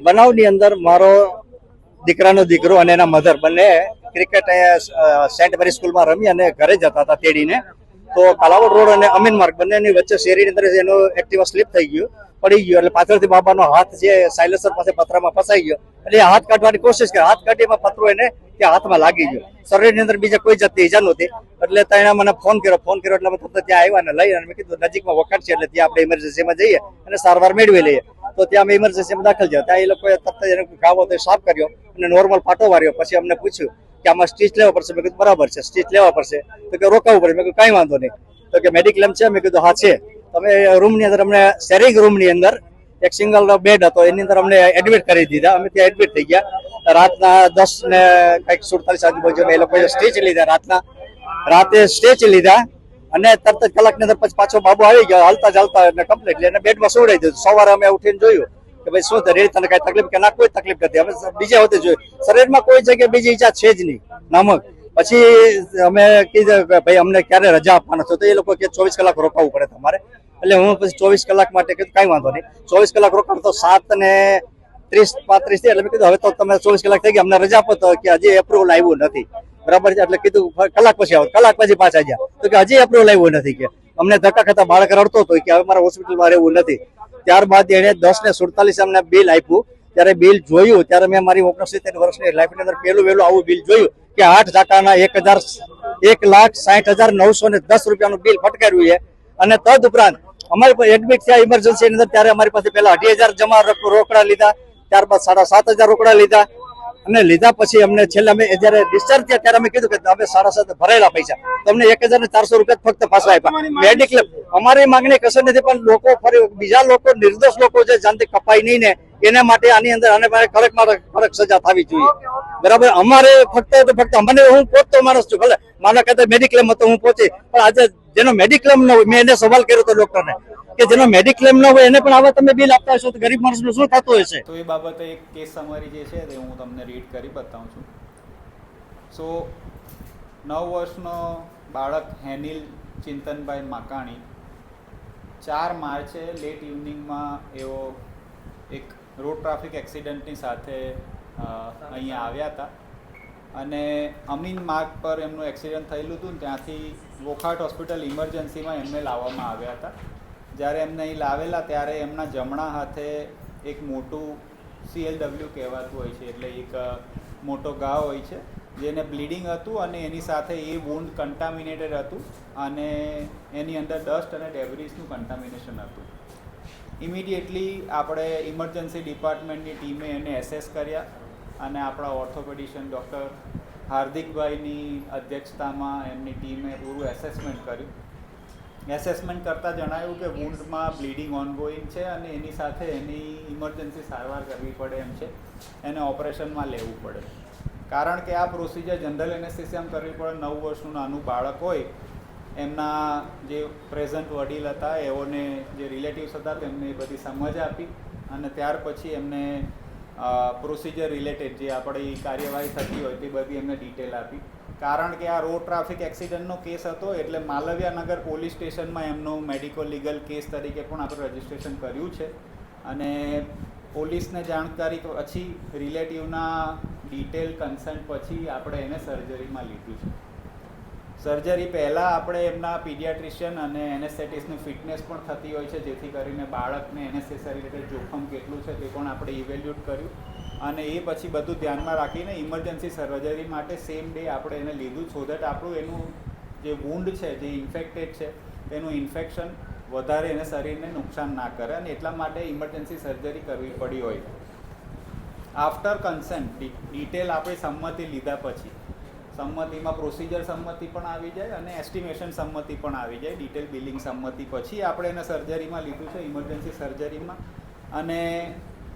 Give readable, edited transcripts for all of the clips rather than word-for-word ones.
બનાવની અંદર મારો દીકરાનો દીકરો અને એના મધર બંને ક્રિકેટ સેન્ટ મેરી સ્કૂલમાં રમી અને ઘરે જતા હતા તેડીને. તો કાલાવડ રોડ અને અમીન માર્ગ બંનેની વચ્ચે શેરીની અંદર એનો એક્ટિવા સ્લીપ થઈ ગયું, પડી ગયો. એટલે પાછળથી બાબાનો હાથ જે સાયલેન્સર પાસે પતરામાં ફસાઈ ગયો. એટલે હાથ કાઢવાની કોશિશ કરી, હાથ કાઢીમાં પતરો એને ત્યાં હાથમાં લાગી ગયો. શરીરની અંદર બીજા કોઈ જાતની ઈજા નહોતી. એટલે તેણે મને ફોન કર્યો એટલે અમે તરત ત્યાં આવ્યા અને લઈ, અને મેં કીધું નજીકમાં વખત છે એટલે ત્યાં આપણે ઇમરજન્સીમાં જઈએ અને સારવાર મેળવી લઈએ. તો ત્યાં અમે ઇમરજન્સીમાં દાખલ થયા. ત્યાં એ લોકોએ તરત જ એને ઘાવ હતો સાફ કર્યો અને નોર્મલ પાટો વાર્યો. પછી અમને પૂછ્યું કે આમાં સ્ટીચ લેવા પડશે. મેં કીધું બરાબર છે, સ્ટીચ લેવા પડશે. તો કે રોકાવું પડે. મેં કીધું કાંઈ વાંધો નહીં. તો કે મેડિક્લેમ છે? મેં કીધું હા છે. તમે રૂમની અંદર અમને શેરિંગ રૂમની અંદર એક સિંગલ બેડ હતો, એની અંદર અમને એડમિટ કરી દીધા. અમે ત્યાં એડમિટ થઈ ગયા. રાતના 10 ને કંઈક 47 આજુબાજુ એ લોકોએ સ્ટેચ લીધા. રાતે સ્ટેચ લીધા અને તરત જ કલાકની અંદર પછી પાછો બાબુ આવી ગયો હાલતા ચાલતા અને કમ્પ્લીટલી એને બેડમાં સુવડાવી દીધું. સવારે અમે ઉઠીને જોયું કે ભાઈ શું રેડી, તને કઈ તકલીફ કે ના? કોઈ તકલીફ નથી. અમે બીજા વખતે જોયું શરીરમાં કોઈ જગ્યાએ બીજી ઈજા છે જ નહીં નામક. પછી અમે કીધું કે ભાઈ અમને ક્યારે રજા આપવાનો છો? તો એ લોકો કે 24 કલાક રોકાવું પડે તમારે. એટલે હું પછી 24 કલાક માટે કીધું કાંઈ વાંધો નહીં. 24 કલાક રોકાણ તો 7:30-35 થી. એટલે મેં કીધું હવે તો તમે 24 કલાક થઈ ગયા, અમને રજા આપો. તો કે હજી એપ્રુવલ આવ્યું નથી. બરાબર છે. એટલે કીધું કલાક પછી આવો. કલાક પછી પાછા ગયા તો કે હજી એપ્રુવલ આવ્યું નથી. કે અમને ધક્કા ખાતા બાળક રડતો હતો કે હવે મારે હોસ્પિટલમાં રહેવું નથી. ત્યારબાદ એને 10:47 અમને બિલ આપ્યું. ત્યારે બિલ જોયું ત્યારે મેં મારી 69 વર્ષની લાઈફની અંદર પહેલું વહેલું આવું બિલ જોયું કે 8 ટાકાના 1,60,910 રૂપિયાનું બિલ ફટકાર્યું છે. અને તદ ઉપરાંત અમારી પાસે એડમિટ થયા ઇમરજન્સી અંદર ત્યારે અમારી પાસે પહેલા 18,000 જમા રોકડા લીધા, ત્યારબાદ 7,500 રોકડા લીધા. અને લીધા પછી અમને છેલ્લે અમે જયારે ડિસ્ચાર્જ થયા ત્યારે અમે કીધું કે અમે 7,500 ભરેલા પૈસા તમને 1,400 રૂપિયા ફક્ત પાછા આપ્યા. મેડિક્લેમ અમારી માંગણી કશું નથી, પણ લોકો ફરી બીજા લોકો નિર્દોષ લોકો છે જાનથી કપાય નહીં ને એના માટે આની અંદર આને કડક સજા થવી જોઈએ. બરાબર. અમારે ફક્ત અમને હું પહોંચતો માણસ છું, ભલે મારા કદાચ મેડિક્લેમ હતો હું પહોંચી, પણ આજે જેનો મેડિક્લેમ ન હોય, મેં એને સવાલ કર્યો હતો ડોક્ટરને કે જેનો મેડિક્લેમ ન હોય એને પણ આવા તમે બિલ આપતા હશો તો ગરીબ માણસનું શું થતું હશે? તો એ બાબતે એક કેસ સમરી જે છે તે હું તમને રીડ કરી બતાવું છું. સો 9 વર્ષનો બાળક હેનિલ ચિંતનભાઈ માકાણી 4 માર્ચે લેટ ઇવનિંગમાં એવો એક રોડ ટ્રાફિક એક્સિડન્ટની સાથે અહીંયા આવ્યા હતા. અને અમીન માર્ગ પર એમનું એક્સિડન્ટ થયેલું હતું ને ત્યાંથી વોખાટ હોસ્પિટલ ઇમરજન્સીમાં એમને લાવવામાં આવ્યા હતા. જ્યારે એમને અહીં લાવેલા ત્યારે એમના જમણા હાથે એક મોટું CLW કહેવાતું હોય છે, એટલે એક મોટો ઘા હોય છે જેને બ્લીડિંગ હતું અને એની સાથે એ વૂન્ડ કન્ટામિનેટેડ હતું અને એની અંદર ડસ્ટ અને ડેબ્રીસનું કન્ટામિનેશન હતું. ઇમિડિયેટલી આપણે ઇમરજન્સી ડિપાર્ટમેન્ટની ટીમે એને એસેસ કર્યા અને આપણા ઓર્થોપેડિશિયન ડૉક્ટર હાર્દિકભાઈની અધ્યક્ષતામાં એમની ટીમે પૂરું એસેસમેન્ટ કર્યું. એસેસમેન્ટ કરતાં જણાવ્યું કે વૂન્ડમાં બ્લીડિંગ ઓનગોઈંગ છે અને એની સાથે એની ઇમરજન્સી સારવાર કરવી પડે એમ છે, એને ઓપરેશનમાં લેવું પડે. કારણ કે આ પ્રોસિજર જનરલ એનેસ્થેસિયામાં કરવી પડે. 9 વર્ષનું નાનું બાળક હોય, એમના જે પ્રેઝન્ટ વડીલ હતા એઓને જે રિલેટિવ્સ હતા તેમને એ બધી સમજ આપી અને ત્યાર પછી એમને પ્રોસિજર રિલેટેડ જે આપણી કાર્યવાહી થતી હોય તે બધી એમને ડિટેલ આપી. કારણ કે આ રોડ ટ્રાફિક એક્સિડન્ટનો કેસ હતો એટલે માલવ્યાનગર પોલીસ સ્ટેશનમાં એમનું મેડિકો લીગલ કેસ તરીકે પણ આપણે રજિસ્ટ્રેશન કર્યું છે. અને પોલીસને જાણકારી પછી રિલેટિવના ડિટેલ કન્સન્ટ પછી આપણે એને સર્જરીમાં લીધું છે. સર્જરી પહેલાં આપણે એમના પીડિયાટ્રિશિયન અને એનેસ્થેટિસ્ટની ફિટનેસ પણ થતી હોય છે, જેથી કરીને બાળકને એનેસ્થેસિયા રિલેટેડ જોખમ કેટલું છે તે પણ આપણે ઇવેલ્યુએટ કર્યું અને એ પછી બધું ધ્યાનમાં રાખીને ઇમરજન્સી સર્જરી માટે સેમ ડે આપણે એને લીધું, સો દેટ આપણું એનું જે વૂન્ડ છે જે ઇન્ફેક્ટેડ છે તેનું ઇન્ફેક્શન વધારે એને શરીરને નુકસાન ના કરે અને એટલા માટે ઇમરજન્સી સર્જરી કરવી પડી હોય. આફ્ટર કન્સન્ટ ડિટેલ આપણી સંમતિ લીધા પછી, સંમતિમાં પ્રોસિજર સંમતિ પણ આવી જાય અને એસ્ટિમેશન સંમતિ પણ આવી જાય. ડિટેલ બિલિંગ સંમતિ પછી આપણે એને સર્જરીમાં લીધું છે, ઇમરજન્સી સર્જરીમાં. અને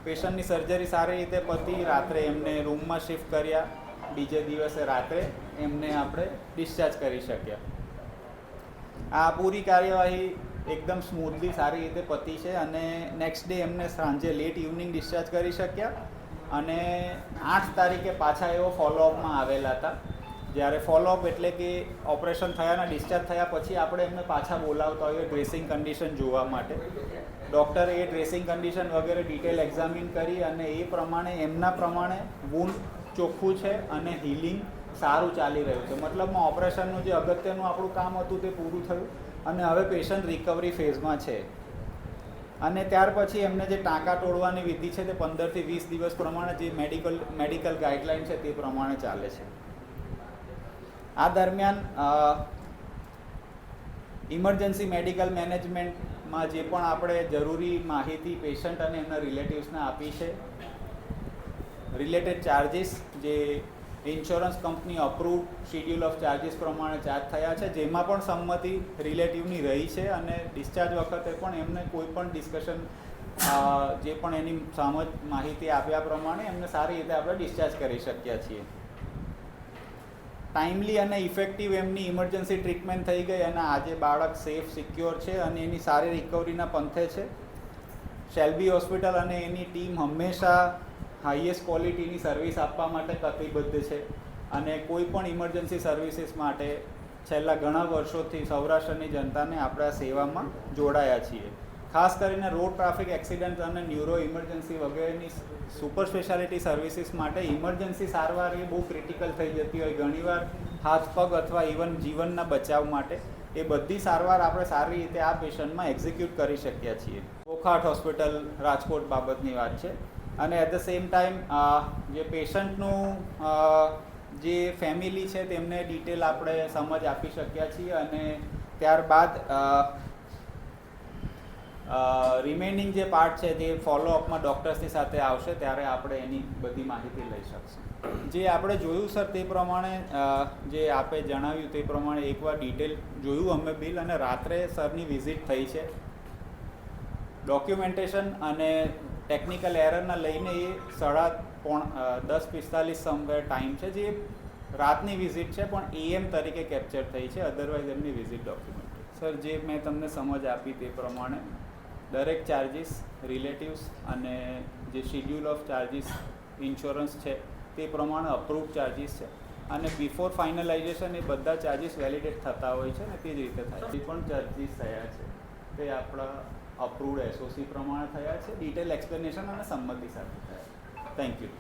પેશન્ટની સર્જરી સારી રીતે પતી. રાત્રે એમને રૂમમાં શિફ્ટ કર્યા, બીજે દિવસે રાત્રે એમને આપણે ડિસ્ચાર્જ કરી શક્યા. આ પૂરી કાર્યવાહી એકદમ સ્મૂથલી સારી રીતે પતી છે અને નેક્સ્ટ ડે એમને સાંજે લેટ ઇવનિંગ ડિસ્ચાર્જ કરી શક્યા. અને 8 તારીખે પાછા એવો ફોલોઅપમાં આવેલા હતા. જ્યારે ફોલોઅપ એટલે કે ઓપરેશન થયાના ડિસ્ચાર્જ થયા પછી આપણે એમને પાછા બોલાવતા હોઈએ ડ્રેસિંગ કન્ડિશન જોવા માટે. ડૉક્ટરે એ ડ્રેસિંગ કન્ડિશન વગેરે ડિટેલ એક્ઝામિન કરી અને એ પ્રમાણે એમના પ્રમાણે વૂન્ડ ચોખ્ખું છે અને હીલિંગ સારું ચાલી રહ્યું છે. મતલબમાં ઓપરેશનનું જે અગત્યનું આપણું કામ હતું તે પૂરું થયું અને હવે પેશન્ટ રિકવરી ફેઝમાં છે. અને ત્યાર પછી એમને જે ટાંકા તોડવાની વિધિ છે તે 15 થી 20 દિવસ પ્રમાણે જે મેડિકલ ગાઈડલાઇન છે તે પ્રમાણે ચાલે છે. આ દરમિયાન ઇમરજન્સી મેડિકલ મેનેજમેન્ટમાં જે પણ આપણે જરૂરી માહિતી પેશન્ટ અને એમના રિલેટિવ્સને આપી છે, રિલેટેડ ચાર્જિસ જે insurance company approved schedule of charges પ્રમાણે ચાર્જ થયા છે, જેમાં પણ સંમતિ રિલેટિવની રહી છે અને ડિસ્ચાર્જ વખતે પણ એમને કોઈ પણ ડિસ્કશન જે પણ એની સમજ માહિતી આપ્યા પ્રમાણે એમને સારી રીતે આપણે ડિસ્ચાર્જ કરી શક્યા છીએ. ટાઈમલી અને ઇફેક્ટિવ એમની ઇમરજન્સી ટ્રીટમેન્ટ થઈ ગઈ અને આજે બાળક સેફ સિક્યોર છે અને એની સારી રિકવરીના પંથે છે. શેલ્બી હોસ્પિટલ અને એની ટીમ હંમેશા હાઈએસ્ટ ક્વોલિટીની સર્વિસ આપવા માટે કટિબદ્ધ છે અને કોઈ પણ ઇમરજન્સી સર્વિસીસ માટે છેલ્લા ઘણા વર્ષોથી સૌરાષ્ટ્રની જનતાને આપણા સેવામાં જોડાયા છીએ. ખાસ કરીને રોડ ટ્રાફિક એક્સિડન્ટ અને ન્યુરો ઇમરજન્સી વગેરેની સુપર સ્પેશિયાલિટી સર્વિસીસ માટે ઇમરજન્સી સારવાર એ બહુ ક્રિટિકલ થઈ જતી હોય, ઘણીવાર હાથ પગ અથવા ઇવન જીવનના બચાવ માટે. એ બધી સારવાર આપણે સારી રીતે આ પેશન્ટમાં એક્ઝિક્યુટ કરી શક્યા છીએ. વોકહાર્ટ હોસ્પિટલ રાજકોટ બાબતની વાત છે. અને એટ ધ સેમ ટાઈમ જે પેશન્ટનું જે ફેમિલી છે તેમને ડિટેલ આપણે સમજ આપી શક્યા છીએ અને ત્યારબાદ રિમેઇનિંગ જે પાર્ટ છે તે ફોલોઅપમાં ડૉક્ટર્સની સાથે આવશે ત્યારે આપણે એની બધી માહિતી લઈ શકશું. જે આપણે જોયું સર તે પ્રમાણે જે આપે જણાવ્યું તે પ્રમાણે એકવાર ડિટેલ જોયું અમે બિલ અને રાત્રે સરની વિઝિટ થઈ છે. ડોક્યુમેન્ટેશન અને ટેકનિકલ એરરના લઈને એ 10:45 સમવેર ટાઈમ છે, જે રાતની વિઝિટ છે પણ AM તરીકે કેપ્ચર થઈ છે, અધરવાઇઝ એમની વિઝિટ ડોક્યુમેન્ટ. સર જે મેં તમને સમજ આપી તે પ્રમાણે દરેક ચાર્જિસ રિલેટિવ્સ અને જે શિડ્યુલ ઓફ ચાર્જિસ ઇન્સ્યોરન્સ છે તે પ્રમાણે અપ્રૂવડ ચાર્જિસ છે અને બિફોર ફાઇનલાઇઝેશન એ બધા ચાર્જિસ વેલિડેટ થતા હોય છે ને તે જ રીતે થાય. જે પણ ચાર્જિસ થયા છે તે આપણા અપ્રૂવડ SOC પ્રમાણે થયા છે, ડિટેલ એક્સપ્લેનેશન અને સંમતિ સાથે થયા. Thank you.